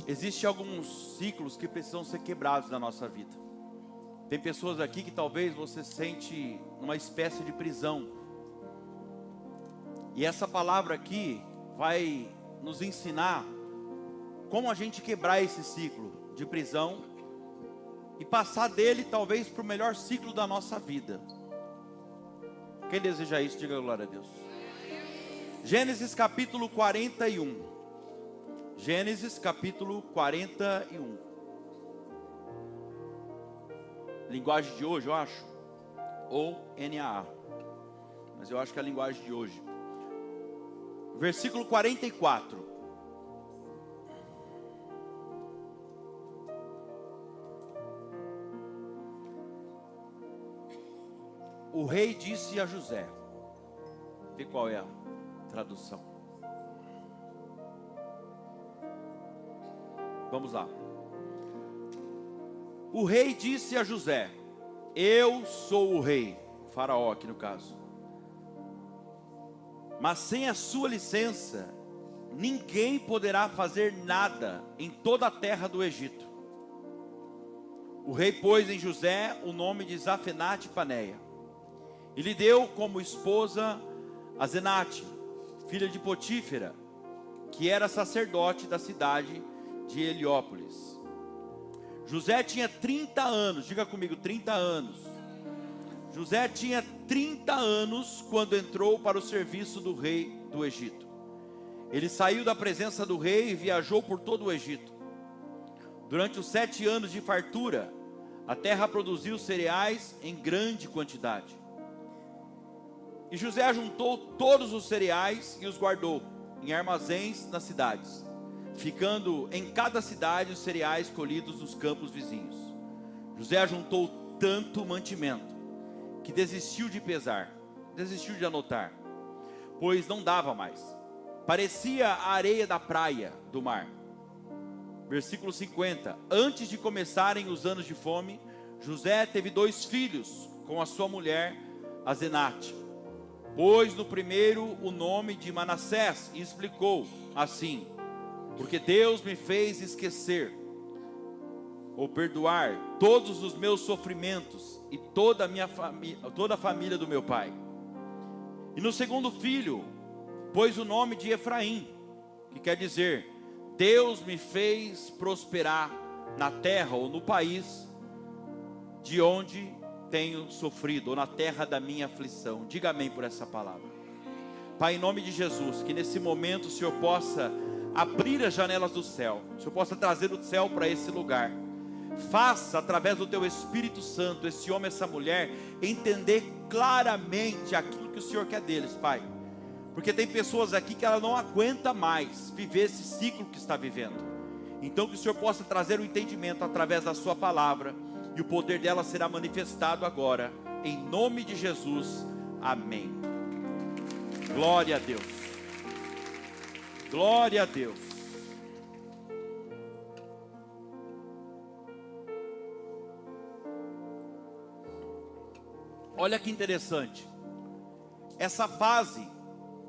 Existem alguns ciclos que precisam ser quebrados na nossa vida. Tem pessoas aqui que talvez você sente uma espécie de prisão. E essa palavra aqui vai nos ensinar como a gente quebrar esse ciclo de prisão e passar dele talvez para o melhor ciclo da nossa vida. Quem deseja isso, diga glória a Deus. Gênesis capítulo 41. Gênesis capítulo 41. Linguagem de hoje, eu acho. Ou NAA. Mas eu acho que é a linguagem de hoje. Versículo 44. O rei disse a José. Vê qual é a tradução. Vamos lá. O rei disse a José: eu sou o rei, Faraó aqui no caso. Mas sem a sua licença, ninguém poderá fazer nada em toda a terra do Egito. O rei pôs em José o nome de Zafenate-Paneia, e lhe deu como esposa Asenate, filha de Potífera, que era sacerdote da cidade de Heliópolis. José tinha 30 anos, diga comigo, 30 anos. José tinha 30 anos quando entrou para o serviço do rei do Egito. Ele saiu da presença do rei e viajou por todo o Egito. Durante os 7 anos de fartura, a terra produziu cereais em grande quantidade. E José ajuntou todos os cereais e os guardou em armazéns nas cidades, ficando em cada cidade os cereais colhidos nos campos vizinhos. José ajuntou tanto mantimento que desistiu de pesar, desistiu de anotar, pois não dava mais. Parecia a areia da praia do mar. Versículo 50. Antes de começarem os anos de fome, José teve 2 filhos com a sua mulher Asenate. Pôs no primeiro o nome de Manassés e explicou assim: porque Deus me fez esquecer ou perdoar todos os meus sofrimentos e toda a minha família, toda a família do meu pai. E no segundo filho pôs o nome de Efraim, que quer dizer: Deus me fez prosperar na terra ou no país de onde tenho sofrido, ou na terra da minha aflição. Diga amém por essa palavra. Pai, em nome de Jesus, que nesse momento o Senhor possa abrir as janelas do céu, o Senhor possa trazer o céu para esse lugar. Faça através do teu Espírito Santo esse homem, essa mulher entender claramente aquilo que o Senhor quer deles, Pai. Porque tem pessoas aqui que ela não aguenta mais viver esse ciclo que está vivendo. Então que o Senhor possa trazer o entendimento através da sua palavra, e o poder dela será manifestado agora, em nome de Jesus, amém. Glória a Deus. Glória a Deus. Olha que interessante. Essa fase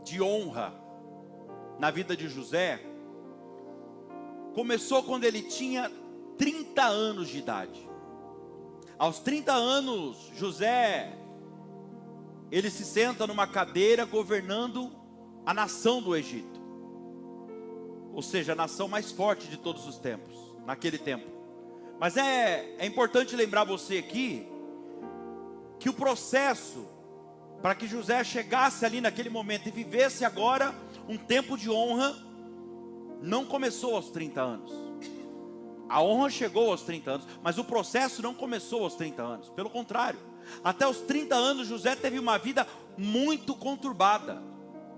de honra na vida de José começou quando ele tinha 30 anos de idade. Aos 30 anos, José, ele se senta numa cadeira governando a nação do Egito. Ou seja, a nação mais forte de todos os tempos, naquele tempo. Mas é importante lembrar você aqui, que o processo para que José chegasse ali naquele momento e vivesse agora um tempo de honra, não começou aos 30 anos. A honra chegou aos 30 anos, mas o processo não começou aos 30 anos. Pelo contrário, até os 30 anos José teve uma vida muito conturbada.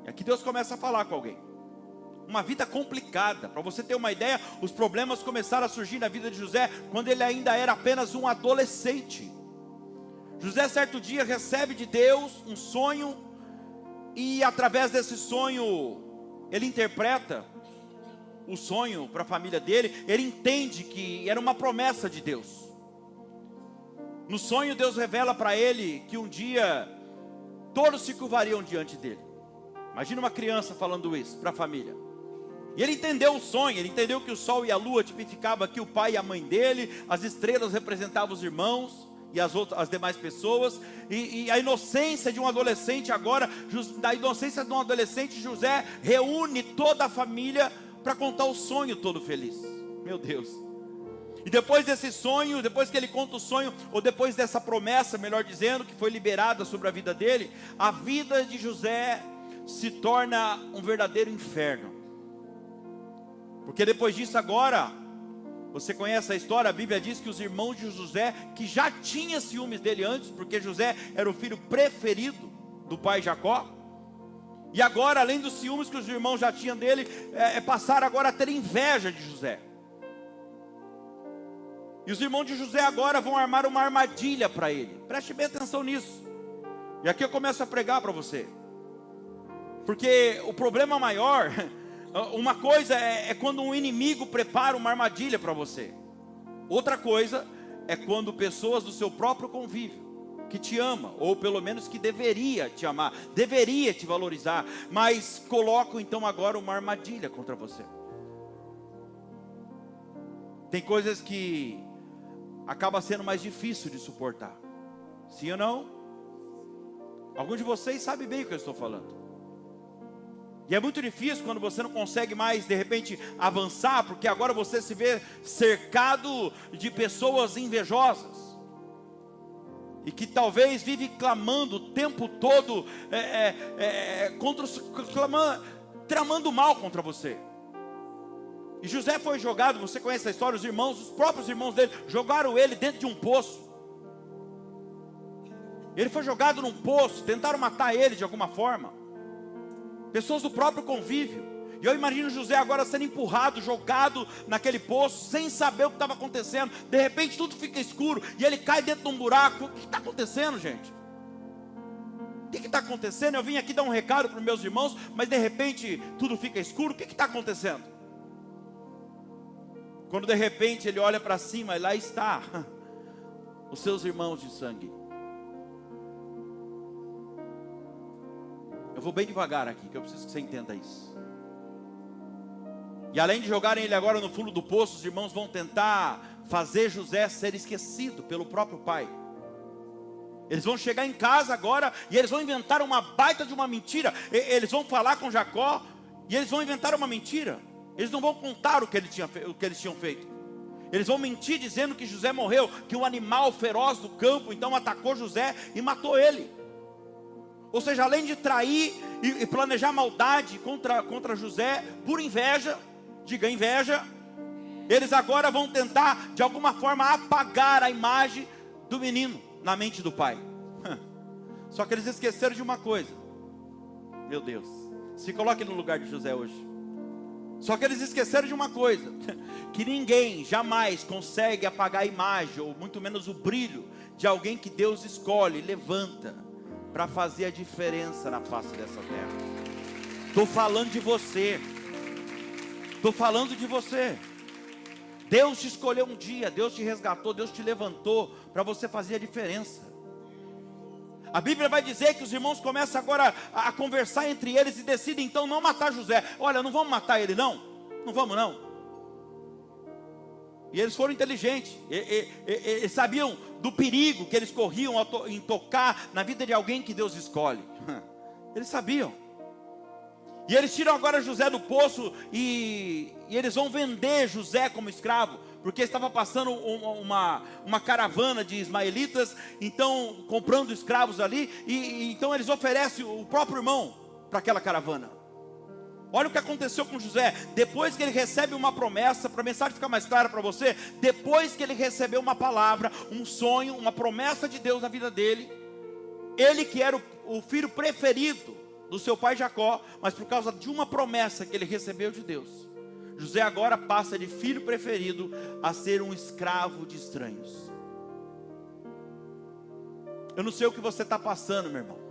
E aqui Deus começa a falar com alguém. Uma vida complicada. Para você ter uma ideia, os problemas começaram a surgir na vida de José quando ele ainda era apenas um adolescente. José certo dia recebe de Deus um sonho, e através desse sonho ele interpreta o sonho para a família dele. Ele entende que era uma promessa de Deus. No sonho Deus revela para ele que um dia todos se curvariam diante dele. Imagina uma criança falando isso para a família. E ele entendeu o sonho, ele entendeu que o sol e a lua tipificavam aqui o pai e a mãe dele, as estrelas representavam os irmãos e as demais pessoas, e a inocência de um adolescente agora, da inocência de um adolescente, José reúne toda a família para contar o sonho todo feliz. Meu Deus. E depois desse sonho, depois que ele conta o sonho, ou depois dessa promessa, melhor dizendo, que foi liberada sobre a vida dele, a vida de José se torna um verdadeiro inferno. Porque depois disso agora, você conhece a história, a Bíblia diz que os irmãos de José, que já tinham ciúmes dele antes, porque José era o filho preferido do pai Jacó, e agora, além dos ciúmes que os irmãos já tinham dele, passaram agora a ter inveja de José. E os irmãos de José agora vão armar uma armadilha para ele. Preste bem atenção nisso. E aqui eu começo a pregar para você. Porque o problema maior, uma coisa é quando um inimigo prepara uma armadilha para você. Outra coisa é quando pessoas do seu próprio convívio, que te ama, ou pelo menos que deveria te amar, deveria te valorizar, mas colocam então agora uma armadilha contra você. Tem coisas que acaba sendo mais difícil de suportar. Sim ou não? Alguns de vocês sabem bem o que eu estou falando. E é muito difícil quando você não consegue mais, de repente, avançar, porque agora você se vê cercado de pessoas invejosas, e que talvez vive clamando o tempo todo, tramando mal contra você. E José foi jogado, você conhece a história, os próprios irmãos dele, jogaram ele dentro de um poço. Ele foi jogado num poço, tentaram matar ele de alguma forma. Pessoas do próprio convívio. E eu imagino José agora sendo empurrado, jogado naquele poço, sem saber o que estava acontecendo. De repente tudo fica escuro, e ele cai dentro de um buraco. O que está acontecendo, gente? O que está acontecendo? Eu vim aqui dar um recado para os meus irmãos, mas de repente tudo fica escuro. O que está acontecendo? Quando de repente ele olha para cima, e lá está os seus irmãos de sangue. Eu vou bem devagar aqui, que eu preciso que você entenda isso. E além de jogarem ele agora no fundo do poço, os irmãos vão tentar fazer José ser esquecido pelo próprio pai. Eles vão chegar em casa agora e eles vão inventar uma baita de uma mentira. Eles vão falar com Jacó e eles vão inventar uma mentira. Eles não vão contar o que eles tinham feito. Eles vão mentir dizendo que José morreu, que um animal feroz do campo então atacou José e matou ele. Ou seja, além de trair e planejar maldade contra José, por inveja, diga inveja, eles agora vão tentar de alguma forma apagar a imagem do menino na mente do pai. Só que eles esqueceram de uma coisa. Meu Deus, se coloque no lugar de José hoje. Só que eles esqueceram de uma coisa, que ninguém jamais consegue apagar a imagem, ou muito menos o brilho, de alguém que Deus escolhe, levanta, para fazer a diferença na face dessa terra. Estou falando de você. Estou falando de você. Deus te escolheu um dia, Deus te resgatou, Deus te levantou, para você fazer a diferença. A Bíblia vai dizer que os irmãos começam agora a conversar entre eles e decidem então não matar José. Olha, não vamos matar ele não? Não vamos não. E eles foram inteligentes. Eles sabiam do perigo que eles corriam em tocar na vida de alguém que Deus escolhe. Eles sabiam. E eles tiram agora José do poço e eles vão vender José como escravo, porque estava passando uma caravana de ismaelitas, então comprando escravos ali, e então eles oferecem o próprio irmão para aquela caravana. Olha o que aconteceu com José. Depois que ele recebe uma promessa, para a mensagem ficar mais clara para você, depois que ele recebeu uma palavra, um sonho, uma promessa de Deus na vida dele, ele que era o filho preferido do seu pai Jacó, mas por causa de uma promessa que ele recebeu de Deus, José agora passa de filho preferido a ser um escravo de estranhos. Eu não sei o que você está passando, meu irmão,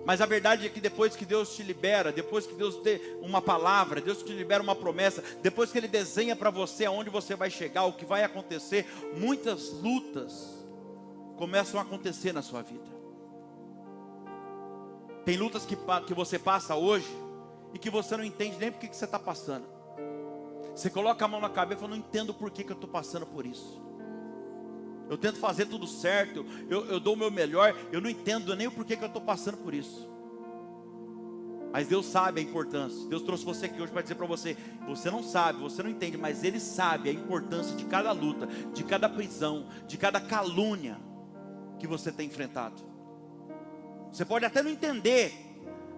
mas a verdade é que depois que Deus te libera, depois que Deus tem uma palavra, Deus te libera uma promessa, depois que Ele desenha para você aonde você vai chegar, o que vai acontecer, muitas lutas começam a acontecer na sua vida. Tem lutas que você passa hoje, e que você não entende nem por que você está passando. Você coloca a mão na cabeça e fala: não entendo por que eu estou passando por isso. Eu tento fazer tudo certo, eu dou o meu melhor, eu não entendo nem o porquê que eu estou passando por isso. Mas Deus sabe a importância. Deus trouxe você aqui hoje para dizer para você: você não sabe, você não entende, mas Ele sabe a importância de cada luta, de cada prisão, de cada calúnia que você tem enfrentado. Você pode até não entender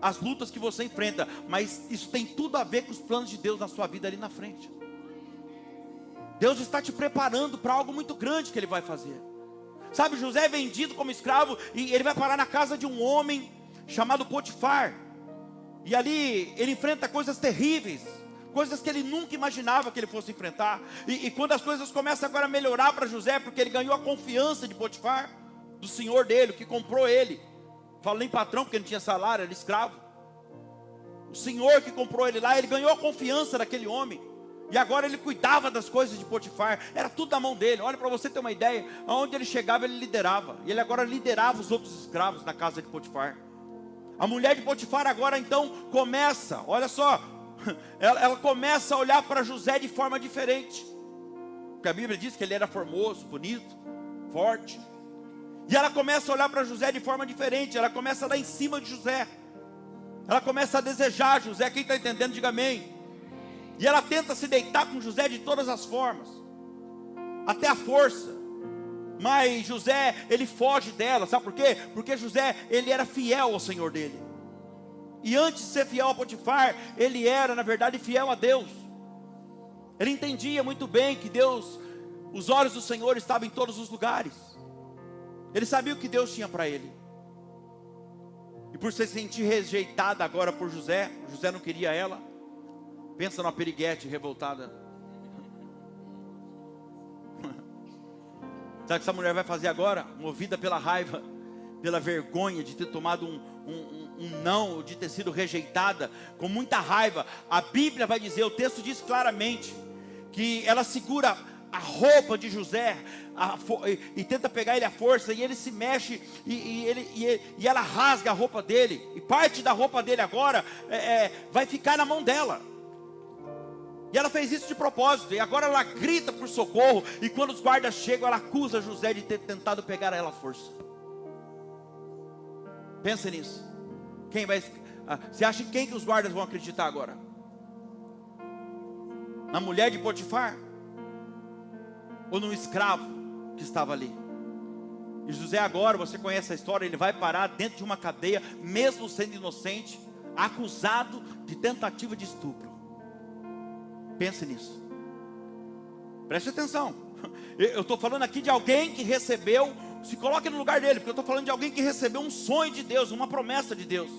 as lutas que você enfrenta, mas isso tem tudo a ver com os planos de Deus na sua vida ali na frente. Deus está te preparando para algo muito grande que Ele vai fazer. Sabe, José é vendido como escravo e ele vai parar na casa de um homem chamado Potifar. E ali ele enfrenta coisas terríveis, coisas que ele nunca imaginava que ele fosse enfrentar. E quando as coisas começam agora a melhorar para José, porque ele ganhou a confiança de Potifar, do senhor dele, que comprou ele. Falo nem patrão, porque ele não tinha salário, era escravo. O senhor que comprou ele lá, ele ganhou a confiança daquele homem. E agora ele cuidava das coisas de Potifar, era tudo na mão dele. Olha, para você ter uma ideia, aonde ele chegava ele liderava. E ele agora liderava os outros escravos na casa de Potifar. A mulher de Potifar agora então começa, olha só, ela começa a olhar para José de forma diferente. Porque a Bíblia diz que ele era formoso, bonito, forte. E ela começa a olhar para José de forma diferente. Ela começa a dar em cima de José. Ela começa a desejar José. Quem está entendendo, diga amém. E ela tenta se deitar com José de todas as formas, até a força. Mas José, ele foge dela, sabe por quê? Porque José, ele era fiel ao Senhor dele. E antes de ser fiel a Potifar, ele era, na verdade, fiel a Deus. Ele entendia muito bem que Deus, os olhos do Senhor estavam em todos os lugares. Ele sabia o que Deus tinha para ele. E por se sentir rejeitada agora por José, José não queria ela. Pensa numa piriguete revoltada. Sabe o que essa mulher vai fazer agora? Movida pela raiva, pela vergonha de ter tomado um não, de ter sido rejeitada, com muita raiva. A Bíblia vai dizer, o texto diz claramente, que ela segura a roupa de José e tenta pegar ele à força, e ele se mexe e ela rasga a roupa dele, e parte da roupa dele agora vai ficar na mão dela. E ela fez isso de propósito, e agora ela grita por socorro, e quando os guardas chegam, ela acusa José de ter tentado pegar ela à força. Pensa nisso. Você acha em quem que os guardas vão acreditar agora? Na mulher de Potifar? Ou no escravo que estava ali? E José agora, você conhece a história, ele vai parar dentro de uma cadeia, mesmo sendo inocente, acusado de tentativa de estupro. Pense nisso. Preste atenção. Eu estou falando aqui de alguém que recebeu, se coloque no lugar dele, porque eu estou falando de alguém que recebeu um sonho de Deus, uma promessa de Deus.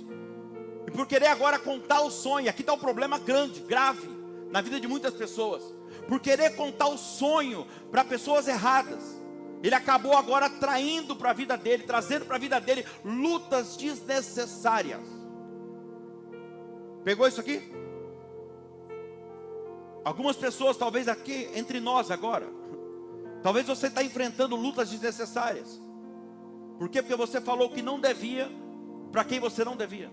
E por querer agora contar o sonho, aqui está um problema grande, grave, na vida de muitas pessoas. Por querer contar o sonho para pessoas erradas, ele acabou agora traindo para a vida dele, trazendo para a vida dele lutas desnecessárias. Pegou isso aqui? Algumas pessoas, talvez aqui entre nós agora, talvez você está enfrentando lutas desnecessárias. Por quê? Porque você falou que não devia para quem você não devia.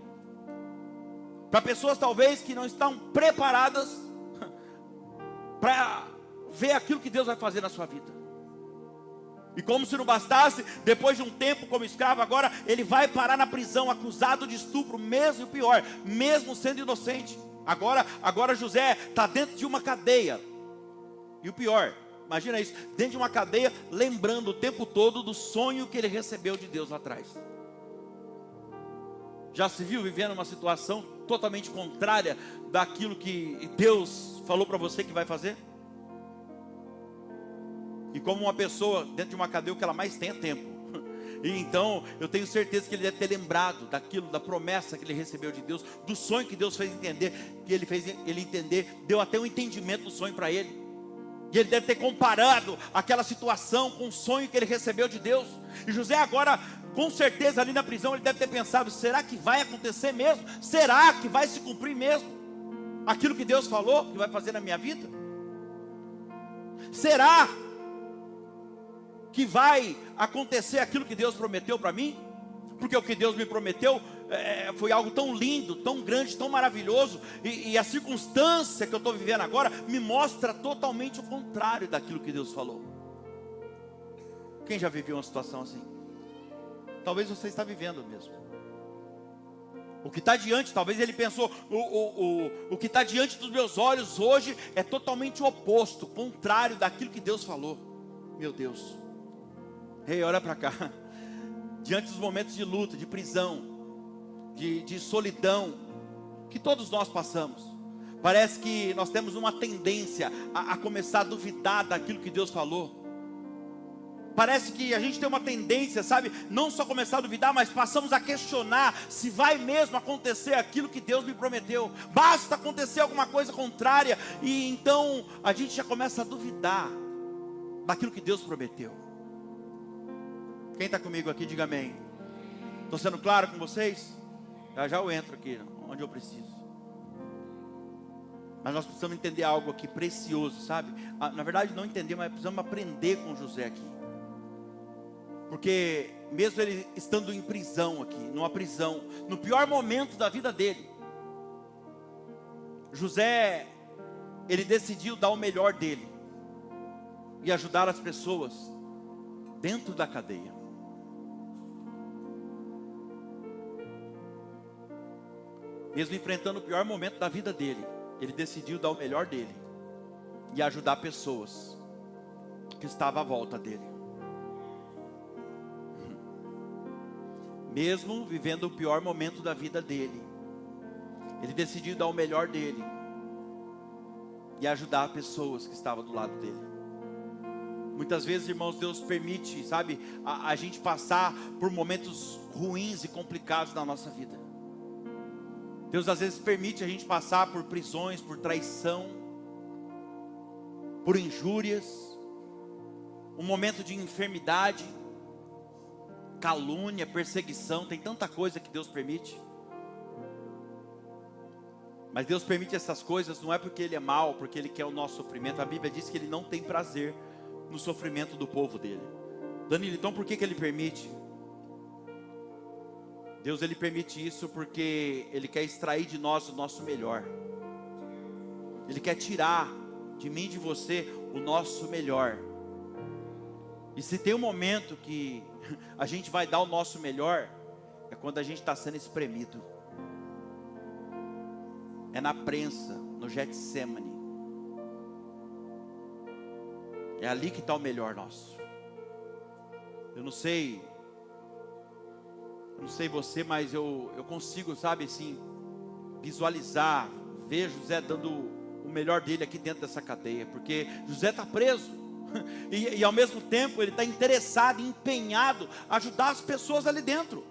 Para pessoas talvez que não estão preparadas para ver aquilo que Deus vai fazer na sua vida. E como se não bastasse, depois de um tempo como escravo, agora ele vai parar na prisão, acusado de estupro, mesmo, e o pior, mesmo sendo inocente. Agora José está dentro de uma cadeia. E o pior, imagina isso, dentro de uma cadeia, lembrando o tempo todo do sonho que ele recebeu de Deus lá atrás. Já se viu vivendo uma situação totalmente contrária daquilo que Deus falou para você que vai fazer? E como uma pessoa dentro de uma cadeia, o que ela mais tem é tempo. E então eu tenho certeza que ele deve ter lembrado daquilo, da promessa que ele recebeu de Deus, do sonho que Deus fez entender, que ele fez ele entender, deu até um entendimento do sonho para ele. E ele deve ter comparado aquela situação com o sonho que ele recebeu de Deus. E José agora, com certeza ali na prisão, ele deve ter pensado: será que vai acontecer mesmo? Será que vai se cumprir mesmo aquilo que Deus falou que vai fazer na minha vida? Será que vai acontecer aquilo que Deus prometeu para mim? Porque o que Deus me prometeu foi algo tão lindo, tão grande, tão maravilhoso, e a circunstância que eu estou vivendo agora me mostra totalmente o contrário daquilo que Deus falou. Quem já viveu uma situação assim? Talvez você está vivendo mesmo. O que está diante, talvez ele pensou, o que está diante dos meus olhos hoje é totalmente o oposto, contrário daquilo que Deus falou. Meu Deus. Ei, olha para cá. Diante dos momentos de luta, de prisão, de solidão, que todos nós passamos, parece que nós temos uma tendência a começar a duvidar daquilo que Deus falou. Parece que a gente tem uma tendência, sabe, não só começar a duvidar, mas passamos a questionar se vai mesmo acontecer aquilo que Deus me prometeu. Basta acontecer alguma coisa contrária, e então a gente já começa a duvidar daquilo que Deus prometeu. Quem está comigo aqui, diga amém. Estou sendo claro com vocês? Já eu entro aqui, onde eu preciso. Mas nós precisamos entender algo aqui precioso, sabe? Na verdade não entender, mas precisamos aprender com José aqui. Porque mesmo ele estando em prisão aqui, numa prisão, no pior momento da vida dele, José, ele decidiu dar o melhor dele e ajudar as pessoas dentro da cadeia. Mesmo enfrentando o pior momento da vida dele, ele decidiu dar o melhor dele e ajudar pessoas que estavam à volta dele. Mesmo vivendo o pior momento da vida dele, ele decidiu dar o melhor dele e ajudar pessoas que estavam do lado dele. Muitas vezes, irmãos, Deus permite, sabe, a gente passar por momentos ruins e complicados na nossa vida. Deus às vezes permite a gente passar por prisões, por traição, por injúrias, um momento de enfermidade, calúnia, perseguição. Tem tanta coisa que Deus permite. Mas Deus permite essas coisas não é porque Ele é mau, porque Ele quer o nosso sofrimento. A Bíblia diz que Ele não tem prazer no sofrimento do povo dele. Danilo, então por que Ele permite? Deus, Ele permite isso porque Ele quer extrair de nós o nosso melhor. Ele quer tirar de mim e de você o nosso melhor. E se tem um momento que a gente vai dar o nosso melhor, é quando a gente está sendo espremido. É na prensa, no Getsemane. É ali que está o melhor nosso. Eu não sei você, mas eu consigo, sabe, assim, visualizar, ver José dando o melhor dele aqui dentro dessa cadeia, porque José está preso, e ao mesmo tempo ele está interessado, empenhado, a ajudar as pessoas ali dentro.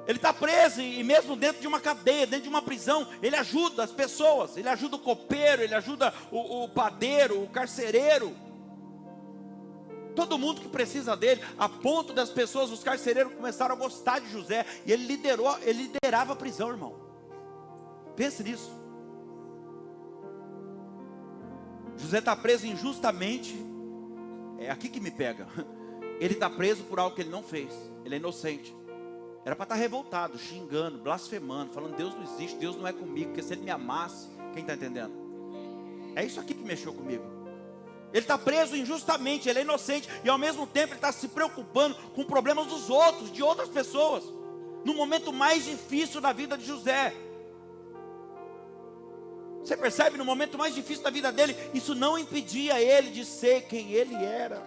Ele está preso, e mesmo dentro de uma cadeia, dentro de uma prisão, ele ajuda as pessoas, ele ajuda o copeiro, ele ajuda o padeiro, o carcereiro, todo mundo que precisa dele, a ponto das pessoas, os carcereiros começaram a gostar de José, e ele liderava a prisão, irmão. Pense nisso. José está preso injustamente. É aqui que me pega. Ele está preso por algo que ele não fez. Ele é inocente. Era para estar revoltado, xingando, blasfemando, falando: Deus não existe, Deus não é comigo, porque se Ele me amasse. Quem está entendendo? É isso aqui que mexeu comigo. Ele está preso injustamente, ele é inocente, e ao mesmo tempo ele está se preocupando com problemas dos outros, de outras pessoas, no momento mais difícil da vida de José. Você percebe, no momento mais difícil da vida dele, isso não impedia ele de ser quem ele era.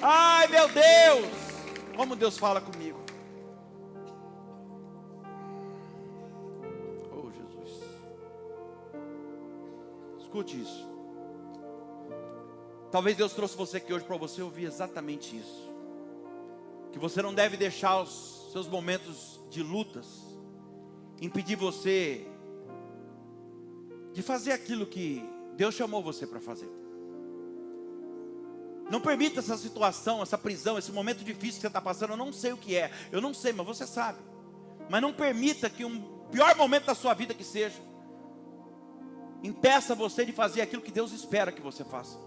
Ai, meu Deus, como Deus fala comigo. Oh, Jesus. Escute isso. Talvez Deus trouxe você aqui hoje para você ouvir exatamente isso. Que você não deve deixar os seus momentos de lutas impedir você de fazer aquilo que Deus chamou você para fazer. Não permita essa situação, essa prisão, esse momento difícil que você está passando. Eu não sei o que é, eu não sei, mas você sabe. Mas não permita que um pior momento da sua vida que seja impeça você de fazer aquilo que Deus espera que você faça.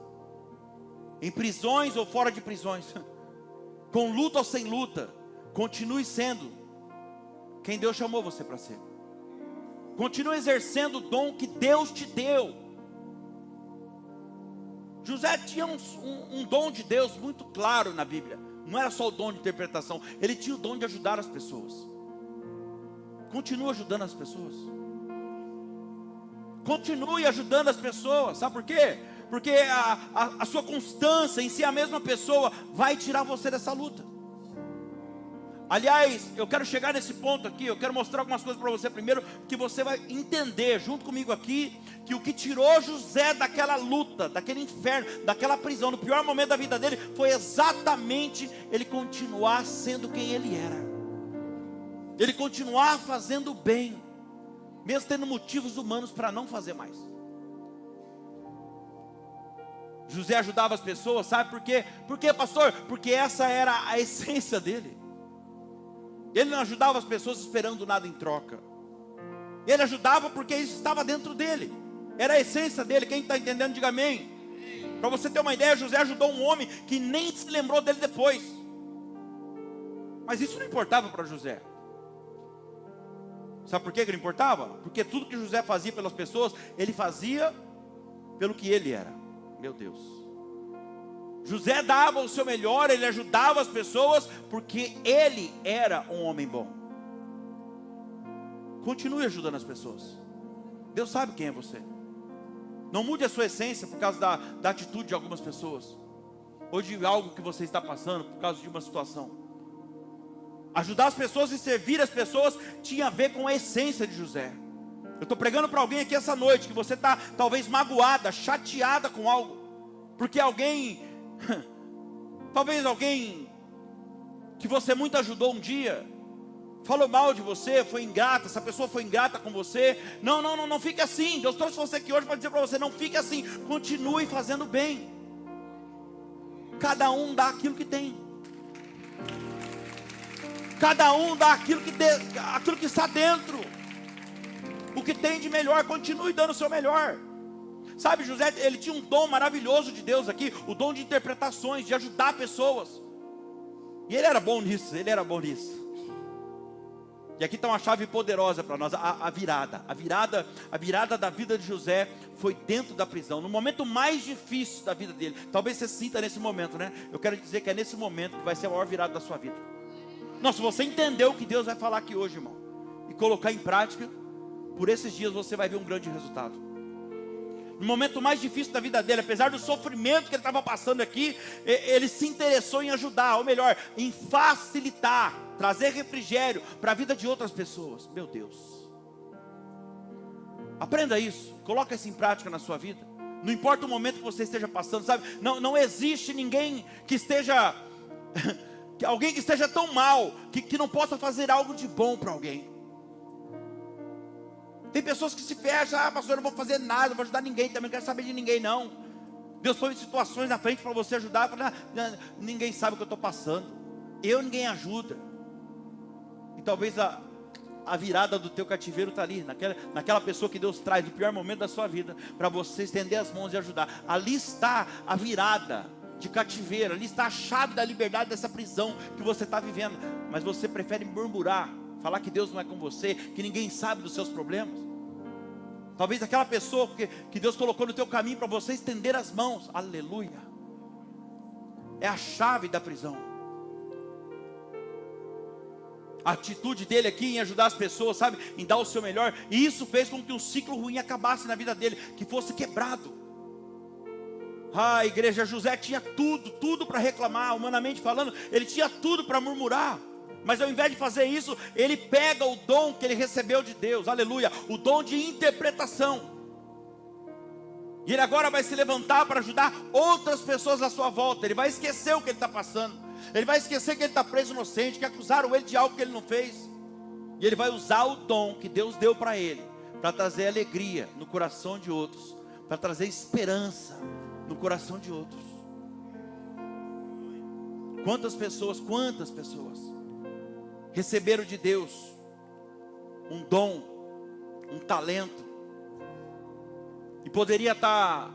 em prisões ou fora de prisões, com luta ou sem luta, continue sendo quem Deus chamou você para ser. Continue exercendo o dom que Deus te deu. José tinha um dom de Deus muito claro na Bíblia. Não era só o dom de interpretação, ele tinha o dom de ajudar as pessoas. Continue ajudando as pessoas. Continue ajudando as pessoas. Sabe por quê? Porque a sua constância em ser a mesma pessoa vai tirar você dessa luta. Aliás, eu quero chegar nesse ponto aqui. Eu quero mostrar algumas coisas para você primeiro, que você vai entender junto comigo aqui, que o que tirou José daquela luta, daquele inferno, daquela prisão, no pior momento da vida dele, foi exatamente ele continuar sendo quem ele era. Ele continuar fazendo bem, mesmo tendo motivos humanos para não fazer mais. José ajudava as pessoas, sabe por quê? Por quê, pastor? Porque essa era a essência dele. Ele não ajudava as pessoas esperando nada em troca. Ele ajudava porque isso estava dentro dele. Era a essência dele. Quem está entendendo, diga amém. Para você ter uma ideia, José ajudou um homem que nem se lembrou dele depois. Mas isso não importava para José. Sabe por que não importava? Porque tudo que José fazia pelas pessoas, ele fazia pelo que ele era. Meu Deus. José dava o seu melhor, ele ajudava as pessoas, porque ele era um homem bom. Continue ajudando as pessoas. Deus sabe quem é você. Não mude a sua essência por causa da atitude de algumas pessoas, ou de algo que você está passando, por causa de uma situação. Ajudar as pessoas e servir as pessoas tinha a ver com a essência de José. Eu estou pregando para alguém aqui essa noite, que você está talvez magoada, chateada com algo, porque talvez alguém que você muito ajudou um dia, falou mal de você, foi ingrata, essa pessoa foi ingrata com você. Não fique assim. Deus trouxe você aqui hoje para dizer para você, não fique assim, continue fazendo bem. Cada um dá aquilo que tem. Cada um dá aquilo que está dentro. O que tem de melhor, continue dando o seu melhor. Sabe, José, ele tinha um dom maravilhoso de Deus aqui, o dom de interpretações, de ajudar pessoas. E ele era bom nisso, E aqui está uma chave poderosa para nós, a virada da vida de José foi dentro da prisão, no momento mais difícil da vida dele. Talvez você sinta nesse momento, né? Eu quero dizer que é nesse momento que vai ser a maior virada da sua vida. Não, se você entendeu o que Deus vai falar aqui hoje, irmão, e colocar em prática, por esses dias você vai ver um grande resultado. No momento mais difícil da vida dele, apesar do sofrimento que ele estava passando aqui, ele se interessou em ajudar, ou melhor, em facilitar, trazer refrigério para a vida de outras pessoas. Meu Deus, aprenda isso, coloca isso em prática na sua vida. Não importa o momento que você esteja passando, sabe? Não existe ninguém que esteja alguém que esteja tão mal que não possa fazer algo de bom para alguém. Tem pessoas que se fecham, pastor, eu não vou fazer nada, não vou ajudar ninguém, também não quero saber de ninguém não. Deus põe situações na frente para você ajudar, fala, ninguém sabe o que eu estou passando, ninguém ajuda. E talvez a virada do teu cativeiro está ali, naquela pessoa que Deus traz no pior momento da sua vida, para você estender as mãos e ajudar. Ali está a virada de cativeiro, ali está a chave da liberdade dessa prisão que você está vivendo. Mas você prefere murmurar, falar que Deus não é com você, que ninguém sabe dos seus problemas. Talvez aquela pessoa que Deus colocou no teu caminho para você estender as mãos, aleluia, é a chave da prisão. A atitude dele aqui em ajudar as pessoas, sabe, em dar o seu melhor, e isso fez com que um ciclo ruim acabasse na vida dele, que fosse quebrado. Igreja, José tinha tudo para reclamar, humanamente falando, ele tinha tudo para murmurar. Mas ao invés de fazer isso, ele pega o dom que ele recebeu de Deus, aleluia, o dom de interpretação. E ele agora vai se levantar para ajudar outras pessoas à sua volta. Ele vai esquecer o que ele está passando. Ele vai esquecer que ele está preso inocente, que acusaram ele de algo que ele não fez. E ele vai usar o dom que Deus deu para ele, para trazer alegria no coração de outros, para trazer esperança no coração de outros. Quantas pessoas receberam de Deus um dom, um talento, e poderia estar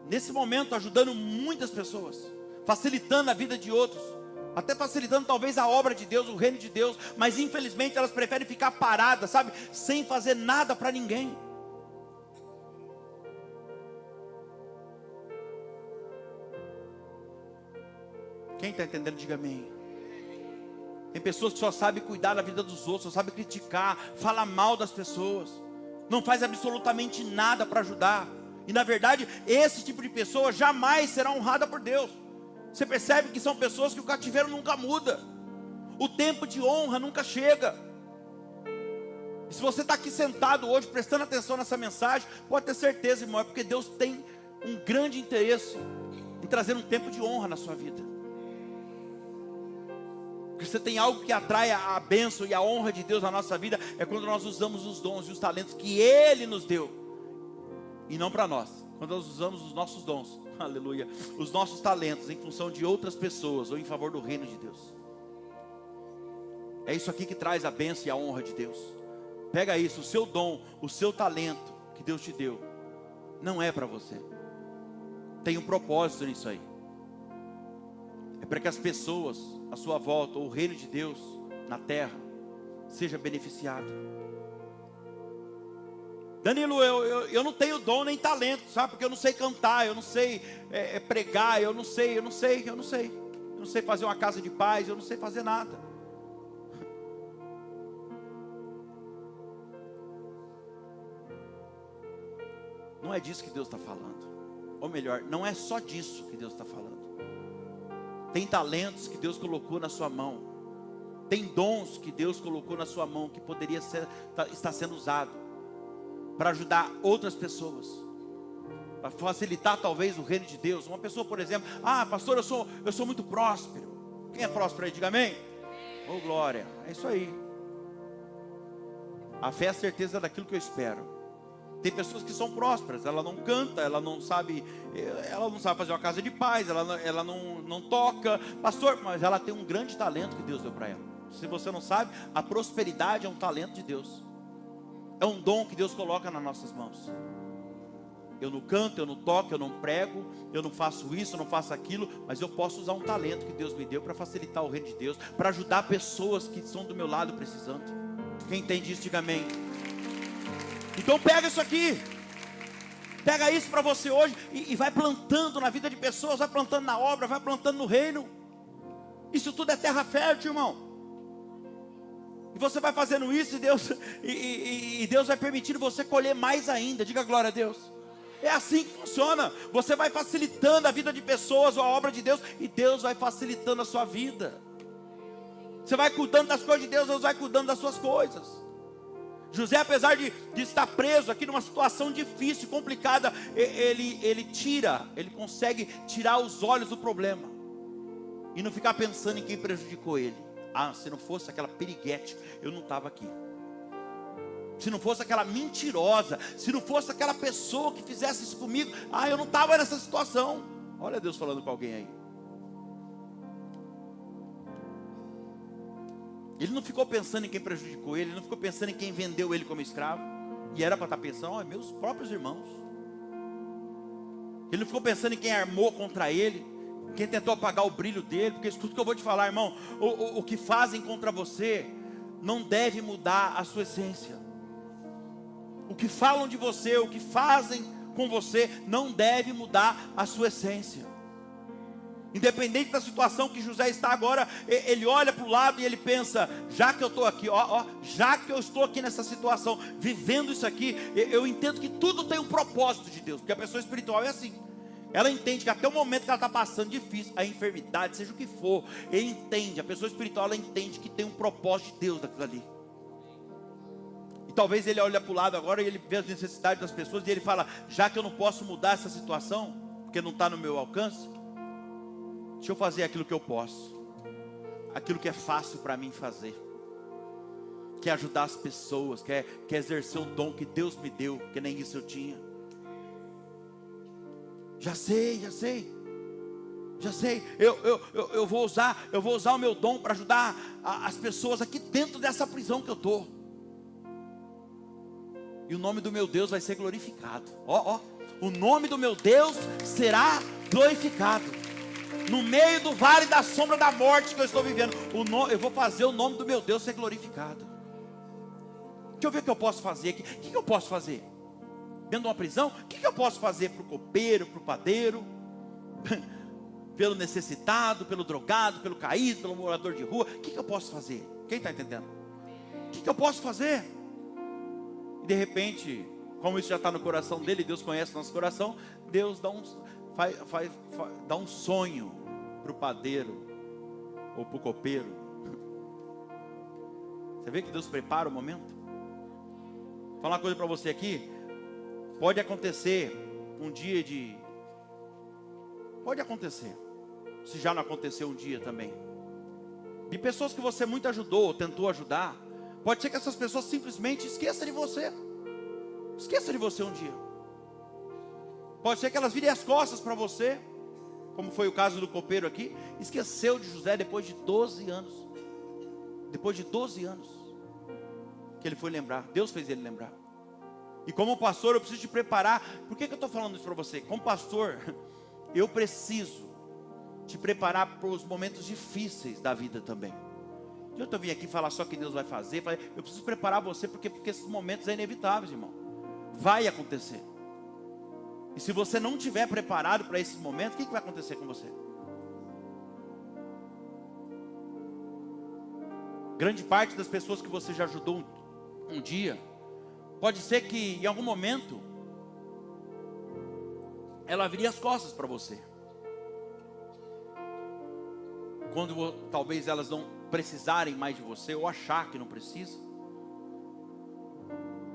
nesse momento ajudando muitas pessoas, facilitando a vida de outros, até facilitando talvez a obra de Deus, o reino de Deus, mas infelizmente elas preferem ficar paradas, sabe, sem fazer nada para ninguém. Quem está entendendo, diga amém. Tem pessoas que só sabem cuidar da vida dos outros, só sabem criticar, falar mal das pessoas, não faz absolutamente nada para ajudar. E na verdade, esse tipo de pessoa jamais será honrada por Deus. Você percebe que são pessoas que o cativeiro nunca muda, o tempo de honra nunca chega. E se você está aqui sentado hoje, prestando atenção nessa mensagem, pode ter certeza, irmão, é porque Deus tem um grande interesse em trazer um tempo de honra na sua vida. Porque você tem algo que atrai a bênção e a honra de Deus na nossa vida, é quando nós usamos os dons e os talentos que Ele nos deu, e não para nós. Quando nós usamos os nossos dons, aleluia, os nossos talentos em função de outras pessoas, ou em favor do reino de Deus. É isso aqui que traz a bênção e a honra de Deus. Pega isso, o seu dom, o seu talento que Deus te deu, não é para você. Tem um propósito nisso aí. É para que as pessoas à sua volta, ou o reino de Deus na terra, seja beneficiado. Danilo, eu não tenho dom nem talento, sabe? Porque eu não sei cantar, eu não sei pregar, eu não sei fazer uma casa de paz, eu não sei fazer nada. Não é disso que Deus está falando. Ou melhor, não é só disso que Deus está falando. Tem talentos que Deus colocou na sua mão, tem dons que Deus colocou na sua mão, que poderia estar sendo usado para ajudar outras pessoas, para facilitar talvez o reino de Deus. Uma pessoa, por exemplo, pastor, eu sou muito próspero. Quem é próspero aí, diga amém. Oh glória, é isso aí. A fé é a certeza daquilo que eu espero. Tem pessoas que são prósperas, ela não canta, ela não sabe fazer uma casa de paz, ela não toca, pastor, mas ela tem um grande talento que Deus deu para ela. Se você não sabe, a prosperidade é um talento de Deus, é um dom que Deus coloca nas nossas mãos. Eu não canto, eu não toco, eu não prego, eu não faço isso, eu não faço aquilo, mas eu posso usar um talento que Deus me deu para facilitar o reino de Deus, para ajudar pessoas que estão do meu lado precisando. Quem entende isso, diga amém. Então pega isso aqui, pega isso para você hoje e vai plantando na vida de pessoas, vai plantando na obra, vai plantando no reino. Isso tudo é terra fértil, irmão. E você vai fazendo isso e Deus vai permitindo você colher mais ainda. Diga glória a Deus. É assim que funciona. Você vai facilitando a vida de pessoas ou a obra de Deus, e Deus vai facilitando a sua vida. Você vai cuidando das coisas de Deus, Deus vai cuidando das suas coisas. José, apesar de estar preso aqui numa situação difícil, complicada, ele consegue tirar os olhos do problema e não ficar pensando em quem prejudicou ele. Se não fosse aquela piriguete, eu não estava aqui. Se não fosse aquela mentirosa, se não fosse aquela pessoa que fizesse isso comigo, eu não estava nessa situação. Olha Deus falando com alguém aí. Ele não ficou pensando em quem prejudicou ele, ele não ficou pensando em quem vendeu ele como escravo, e era para estar pensando, meus próprios irmãos. Ele não ficou pensando em quem armou contra ele, quem tentou apagar o brilho dele, porque isso tudo que eu vou te falar, irmão, o que fazem contra você não deve mudar a sua essência. O que falam de você, o que fazem com você, não deve mudar a sua essência. Independente da situação que José está agora, ele olha para o lado e ele pensa, já que eu estou aqui, já que eu estou aqui nessa situação, vivendo isso aqui, eu entendo que tudo tem um propósito de Deus, porque a pessoa espiritual é assim. Ela entende que até o momento que ela está passando difícil, a enfermidade, seja o que for, a pessoa espiritual, ela entende que tem um propósito de Deus daquilo ali. E talvez ele olhe para o lado agora e ele vê as necessidades das pessoas e ele fala, já que eu não posso mudar essa situação, porque não está no meu alcance, deixa eu fazer aquilo que eu posso, aquilo que é fácil para mim fazer, que é ajudar as pessoas, que é exercer o dom que Deus me deu, porque nem isso eu tinha. Já sei, eu vou usar o meu dom para ajudar as pessoas aqui dentro dessa prisão que eu estou. e o nome do meu Deus vai ser glorificado. O nome do meu Deus será glorificado. No meio do vale da sombra da morte que eu estou vivendo, eu vou fazer o nome do meu Deus ser glorificado. Deixa eu ver o que eu posso fazer aqui. O que eu posso fazer? Dentro de uma prisão, o que eu posso fazer para o copeiro, para o padeiro, pelo necessitado, pelo drogado, pelo caído, pelo morador de rua? O que eu posso fazer? Quem está entendendo? O que eu posso fazer? E de repente, como isso já está no coração dele, Deus conhece o nosso coração, Deus dá dá um sonho para o padeiro ou para o copeiro. Você vê que Deus prepara o momento? Vou falar uma coisa para você aqui. Pode acontecer um dia pode acontecer, se já não aconteceu um dia também, de pessoas que você muito ajudou, ou tentou ajudar. Pode ser que essas pessoas simplesmente esqueçam de você. Esqueçam de você um dia. Pode ser que elas virem as costas para você, como foi o caso do copeiro aqui. Esqueceu de José depois de 12 anos. Depois de 12 anos que ele foi lembrar. Deus fez ele lembrar. E como pastor eu preciso te preparar. Por que eu estou falando isso para você? Como pastor, eu preciso te preparar para os momentos difíceis da vida também. Eu estou vindo aqui falar só que Deus vai fazer. Eu preciso preparar você porque esses momentos são inevitáveis, irmão. Vai acontecer. E se você não estiver preparado para esses momentos, o que vai acontecer com você? Grande parte das pessoas que você já ajudou um dia, pode ser que em algum momento ela viria as costas para você. Quando talvez elas não precisarem mais de você, ou achar que não precisa,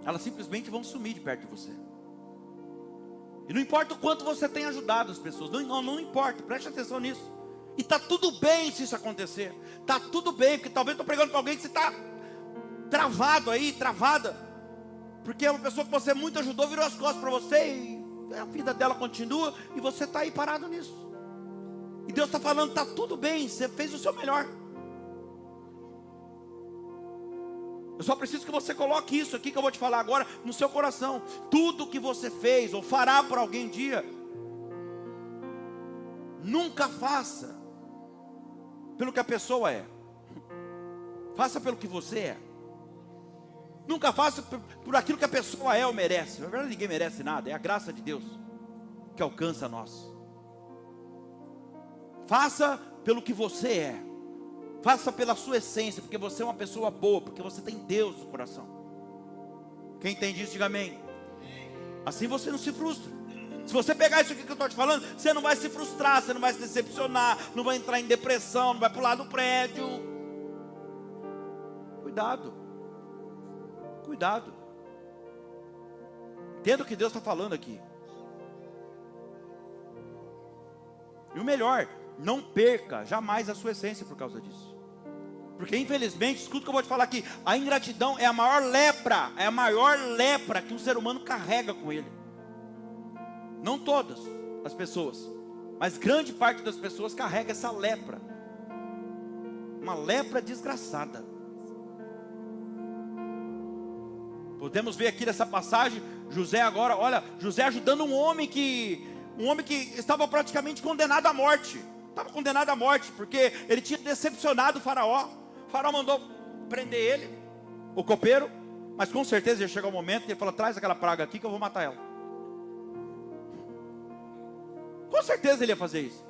elas simplesmente vão sumir de perto de você. E não importa o quanto você tem ajudado as pessoas, não importa, preste atenção nisso. E está tudo bem se isso acontecer. Está tudo bem, porque talvez estou pregando para alguém que você está travado aí, travada, porque é uma pessoa que você muito ajudou, virou as costas para você, e a vida dela continua, e você está aí parado nisso. E Deus está falando, está tudo bem, você fez o seu melhor. Eu só preciso que você coloque isso aqui que eu vou te falar agora no seu coração. Tudo que você fez ou fará por alguém um dia, nunca faça pelo que a pessoa é. Faça pelo que você é. Nunca faça por aquilo que a pessoa é ou merece. Na verdade ninguém merece nada, é a graça de Deus que alcança nós. Faça pelo que você é. Faça pela sua essência, porque você é uma pessoa boa, porque você tem Deus no coração. Quem entende isso, diga amém. Assim você não se frustra. Se você pegar isso aqui que eu estou te falando, você não vai se frustrar, você não vai se decepcionar, não vai entrar em depressão, não vai pular do prédio. Cuidado. Cuidado. Entenda o que Deus está falando aqui. E o melhor, não perca jamais a sua essência por causa disso. Porque infelizmente, escuta o que eu vou te falar aqui, a ingratidão é a maior lepra que um ser humano carrega com ele. Não todas as pessoas, mas grande parte das pessoas carrega essa lepra. Uma lepra desgraçada. Podemos ver aqui nessa passagem, José agora, olha, José ajudando um homem que estava praticamente condenado à morte. Estava condenado à morte, porque ele tinha decepcionado o faraó. O faraó mandou prender ele, o copeiro, mas com certeza ia chegar o momento que ele falou, traz aquela praga aqui que eu vou matar ela. Com certeza ele ia fazer isso.